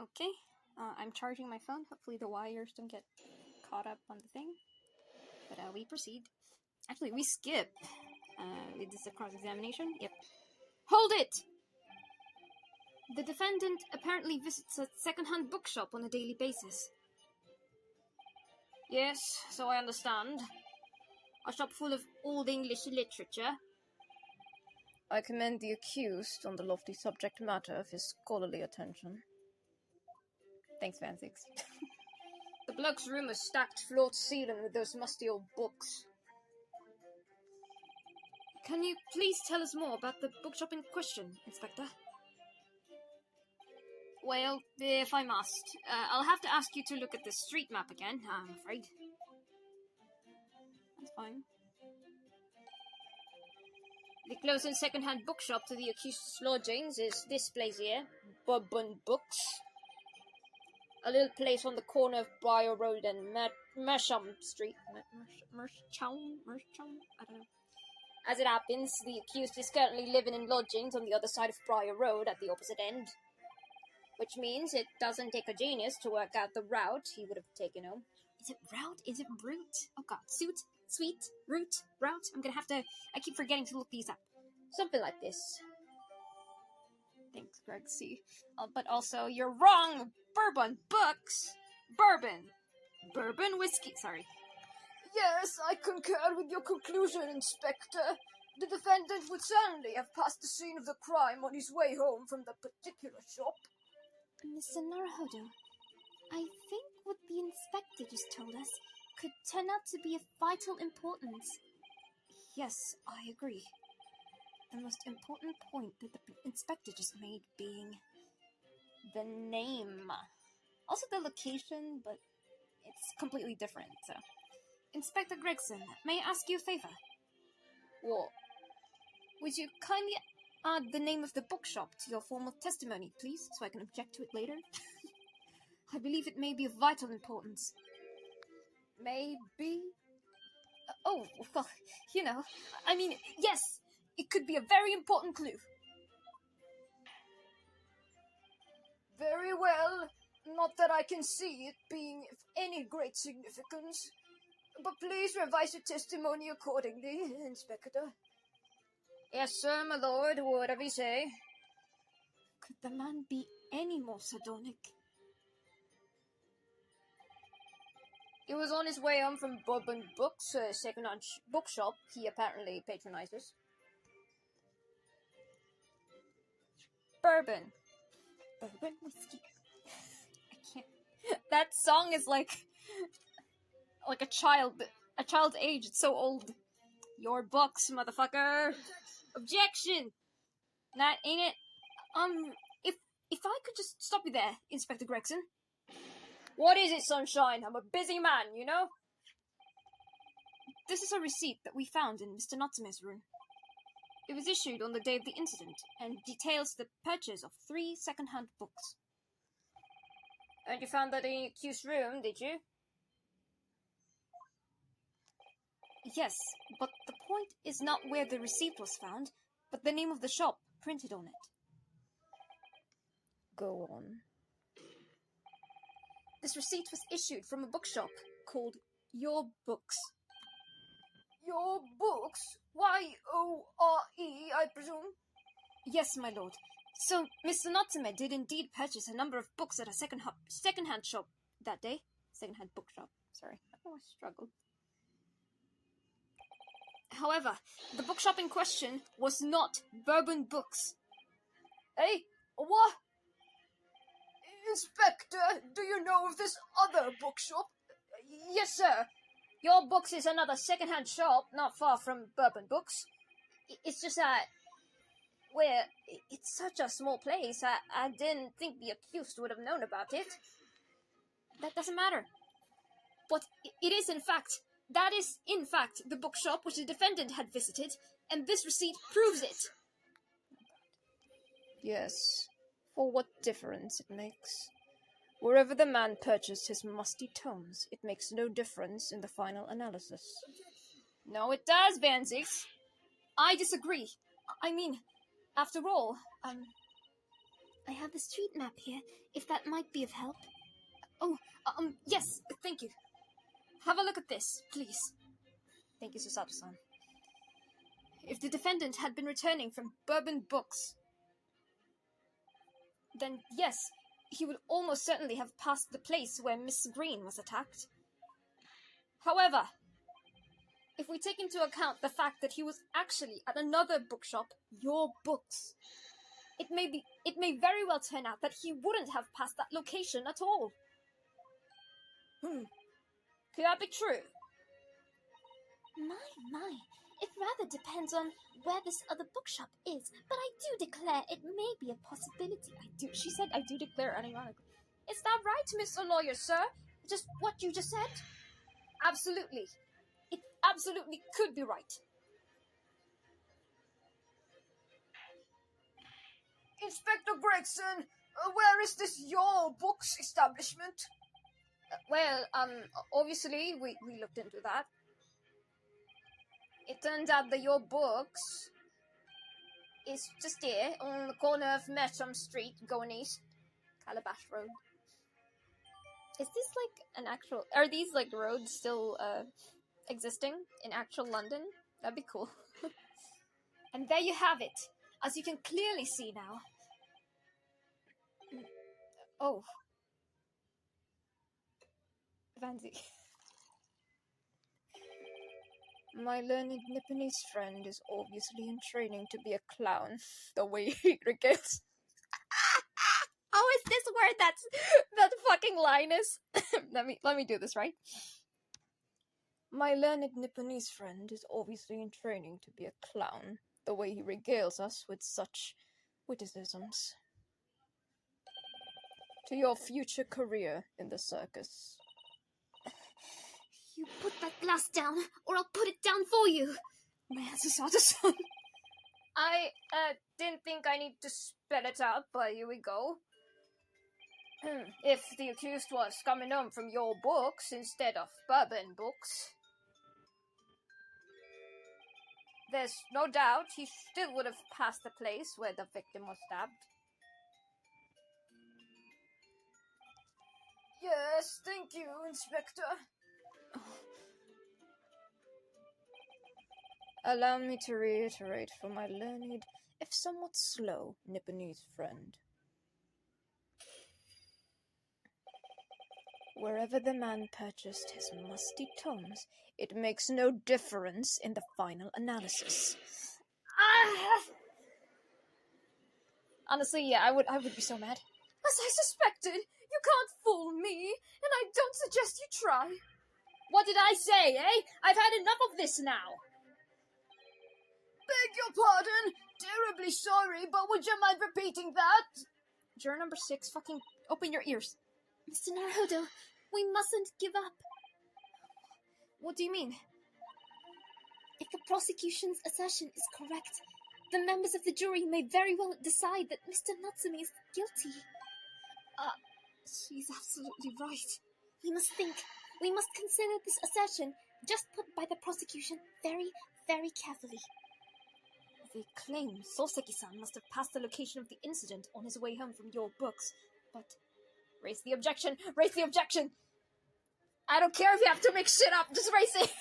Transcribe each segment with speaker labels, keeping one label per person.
Speaker 1: Okay, I'm charging my phone. Hopefully the wires don't get caught up on the thing. But we proceed. Actually, we skip. Is this a cross-examination? Yep. Hold it! The defendant apparently visits a second-hand bookshop on a daily basis. Yes, so I understand. A shop full of old English literature.
Speaker 2: I commend the accused on the lofty subject matter of his scholarly attention. Thanks, Van Six.
Speaker 1: The bloke's room is stacked floor to ceiling with those musty old books. Can you please tell us more about the bookshop in question, Inspector? Well, if I must, I'll have to ask you to look at the street map again, I'm afraid. That's fine. The closest second-hand bookshop to the accused's lodgings is this place here, Bourbon Books. A little place on the corner of Briar Road and Mersham Street. Mersham? I don't know. As it happens, the accused is currently living in lodgings on the other side of Briar Road at the opposite end. Which means it doesn't take a genius to work out the route he would have taken home. Is it route? Is it route? Oh god, sweet, route, route? I'm gonna have to... I keep forgetting to look these up. Something like this. Thanks, Greg C. But also, you're wrong! Bourbon Books! Bourbon whiskey, sorry.
Speaker 3: Yes, I concur with your conclusion, Inspector. The defendant would certainly have passed the scene of the crime on his way home from the particular shop.
Speaker 4: Mr. Naruhodo, I think what the inspector just told us could turn out to be of vital importance.
Speaker 1: Yes, I agree. The most important point that the inspector just made being the name. Also the location, but it's completely different, so... Inspector Gregson, may I ask you a favor? What? Would you kindly add the name of the bookshop to your formal testimony, please, so I can object to it later? I believe it may be of vital importance.
Speaker 3: Maybe?
Speaker 1: Oh, well, you know, I mean, yes, it could be a very important clue.
Speaker 3: Very well. Not that I can see it being of any great significance. But please revise your testimony accordingly, Inspector.
Speaker 1: Yes, sir, my lord, whatever you say.
Speaker 4: Could the man be any more sardonic?
Speaker 1: He was on his way home from Bourbon Books, a second-hand bookshop he apparently patronizes. Bourbon whiskey. I can't. That song is like a child's age. It's so old. Your books, motherfucker. Objection. That ain't it. If I could just stop you there, Inspector Gregson. What is it, Sunshine? I'm a busy man, you know? This is a receipt that we found in Mr. Natsume's room. It was issued on the day of the incident, and details the purchase of 3 second-hand books. And you found that in the accused's room, did you? Yes, but the point is not where the receipt was found, but the name of the shop printed on it.
Speaker 2: Go on.
Speaker 1: This receipt was issued from a bookshop called Your Books.
Speaker 3: Your Books? Y-O-R-E, I presume?
Speaker 1: Yes, my lord. So, Mr. Natsume did indeed purchase a number of books at a second-hand shop that day. Second-hand bookshop, sorry. I struggled. However, the bookshop in question was not Bourbon Books.
Speaker 3: Hey, what? Inspector, do you know of this other bookshop?
Speaker 1: Yes, sir. Your Books is another second-hand shop not far from Bourbon Books. It's just that, well, it's such a small place, I didn't think the accused would have known about it. That doesn't matter. But it is, in fact, that is, in fact, the bookshop which the defendant had visited, and this receipt proves it.
Speaker 2: Yes, for what difference it makes. Wherever the man purchased his musty tomes, it makes no difference in the final analysis.
Speaker 1: No, it does, Van Zix. I disagree. I mean, after all,
Speaker 4: I have the street map here, if that might be of help.
Speaker 2: Oh, yes, thank you. Have a look at this, please. Thank you, Susato-san. If the defendant had been returning from Bourbon Books, then yes, he would almost certainly have passed the place where Miss Green was attacked. However, if we take into account the fact that he was actually at another bookshop, Your Books, it may very well turn out that he wouldn't have passed that location at all. Could that be true?
Speaker 4: My. It rather depends on where this other bookshop is, but I do declare it may be a possibility.
Speaker 2: She said, I do declare unironically. Is that right, Mr. Lawyer, sir? Just what you just said? Absolutely. It absolutely could be right.
Speaker 3: Inspector Gregson, where is this Your Books establishment?
Speaker 2: Obviously, we looked into that. It turns out that Your Books is just here, on the corner of Mersham Street, going east, Calabash Road. Is this, like, an actual... Are these, like, roads still, existing in actual London? That'd be cool. And there you have it, as you can clearly see now. Oh. Fancy. My learned Nipponese friend is obviously in training to be a clown, the way he regales. How is this word that fucking line is? let me do this, right? My learned Nipponese friend is obviously in training to be a clown, the way he regales us with such witticisms. To your future career in the circus.
Speaker 4: You put that glass down, or I'll put it down for you.
Speaker 2: Man, Susato-san. I didn't think I need to spell it out, but here we go. If the accused was coming home from Your Books instead of Bourbon Books, there's no doubt he still would have passed the place where the victim was stabbed.
Speaker 3: Yes, thank you, Inspector.
Speaker 2: Allow me to reiterate for my learned, if somewhat slow, Nipponese friend. Wherever the man purchased his musty tomes, it makes no difference in the final analysis. Honestly, yeah, I would be so mad.
Speaker 3: As I suspected, you can't fool me, and I don't suggest you try.
Speaker 2: What did I say, eh? I've had enough of this now.
Speaker 3: Beg your pardon. Terribly sorry, but would you mind repeating that?
Speaker 2: Juror number 6, fucking open your ears.
Speaker 4: Mr. Naruhodo, we mustn't give up.
Speaker 2: What do you mean?
Speaker 4: If the prosecution's assertion is correct, the members of the jury may very well decide that Mr. Natsume is guilty.
Speaker 2: She's absolutely right.
Speaker 4: We must think. We must consider this assertion, just put by the prosecution, very, very carefully.
Speaker 2: They claim Soseki-san must have passed the location of the incident on his way home from Your Books, but... Raise the objection! Raise the objection! I don't care if you have to make shit up, just raise it!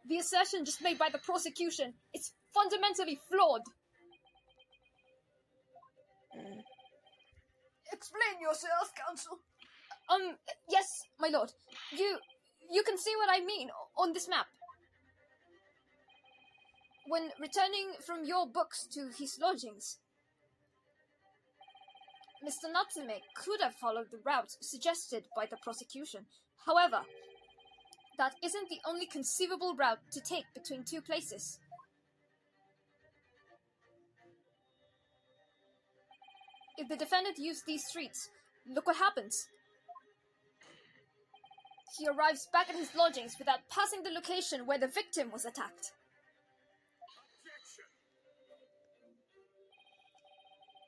Speaker 2: The assertion just made by the prosecution, it's fundamentally flawed!
Speaker 3: Explain yourself, counsel.
Speaker 2: Yes, my lord. You can see what I mean on this map. When returning from Your Books to his lodgings, Mr. Natsume could have followed the route suggested by the prosecution. However, that isn't the only conceivable route to take between two places. If the defendant used these streets, look what happens. He arrives back at his lodgings without passing the location where the victim was attacked.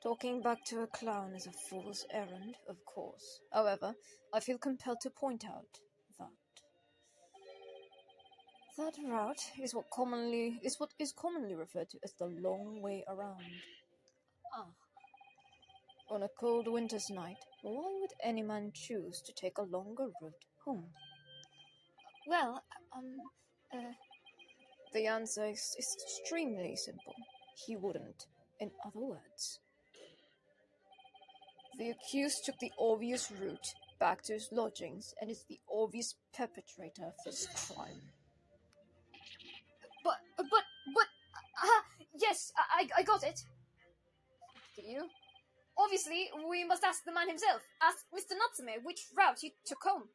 Speaker 2: Talking back to a clown is a fool's errand, of course. However, I feel compelled to point out that route is what is commonly referred to as the long way around. On a cold winter's night, why would any man choose to take a longer route home?
Speaker 4: Well,
Speaker 2: The answer is extremely simple. He wouldn't. In other words, the accused took the obvious route back to his lodgings and is the obvious perpetrator of this crime.
Speaker 3: But, yes, I got it. Do you? Obviously, we must ask the man himself. Ask Mr. Natsume which route he took home.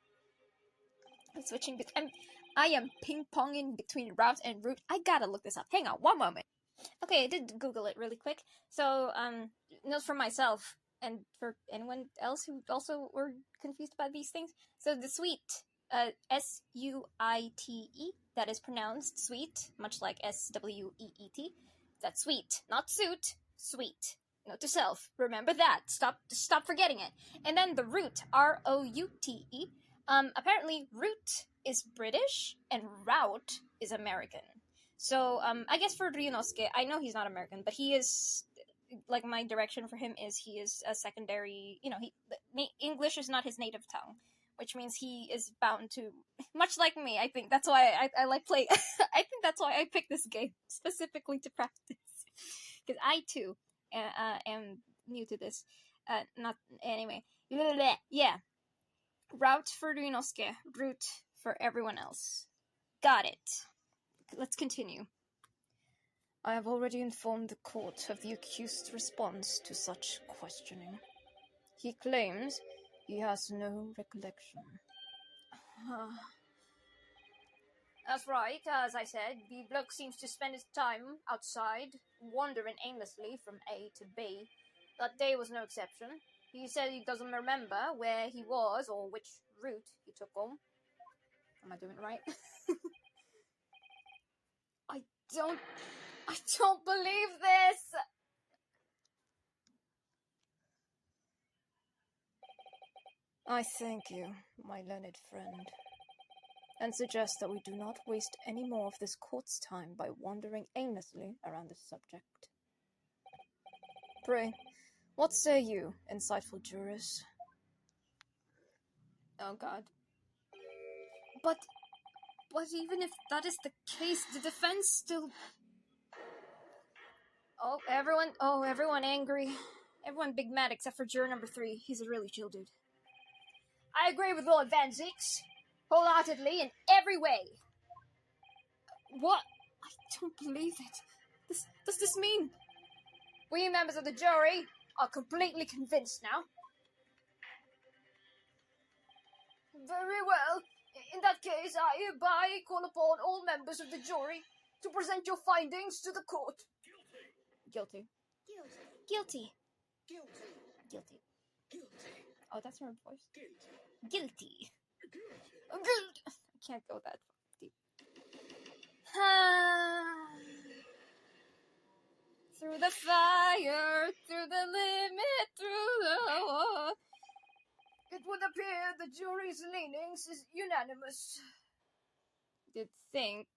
Speaker 2: I am ping-ponging between route and route. I gotta look this up. Hang on, one moment.
Speaker 1: Okay, I did Google it really quick. So, note for myself and for anyone else who also were confused about these things. So the suite, S-U-I-T-E, that is pronounced sweet, much like S-W-E-E-T. That's sweet, not suit, sweet. Note to self, remember that. Stop forgetting it. And then the route, R-O-U-T-E. Apparently route is British and route is American. So, I guess for Ryunosuke, I know he's not American, but he is, like, my direction for him is he is a secondary, English is not his native tongue, which means he is bound to, much like me, I think. That's why I like play, I think that's why I picked this game, specifically to practice. Because I, too, am new to this. Anyway. Yeah. Route for Ryunosuke, route for everyone else. Got it. Let's continue.
Speaker 2: I have already informed the court of the accused's response to such questioning. He claims he has no recollection.
Speaker 1: That's right, as I said, the bloke seems to spend his time outside, wandering aimlessly from A to B. That day was no exception. He said he doesn't remember where he was or which route he took home. Am I doing it right?
Speaker 3: I don't believe this!
Speaker 2: I thank you, my learned friend, and suggest that we do not waste any more of this court's time by wandering aimlessly around this subject. Pray, what say you, insightful jurors?
Speaker 1: Oh god. But even if that is the case, the defense still... everyone angry. Everyone big mad except for juror number 3. He's a really chill dude.
Speaker 3: I agree with Lord Van Zix, wholeheartedly in every way.
Speaker 1: What? I don't believe it. Does this mean?
Speaker 3: We members of the jury are completely convinced now. Very well. In that case, I hereby call upon all members of the jury to present your findings to the court.
Speaker 1: Guilty. Guilty. Guilty. Oh, that's her voice. Guilty. I can't go that deep. Through the fire, through the limit, through the war.
Speaker 3: It would appear the jury's leanings is unanimous.
Speaker 1: You'd think.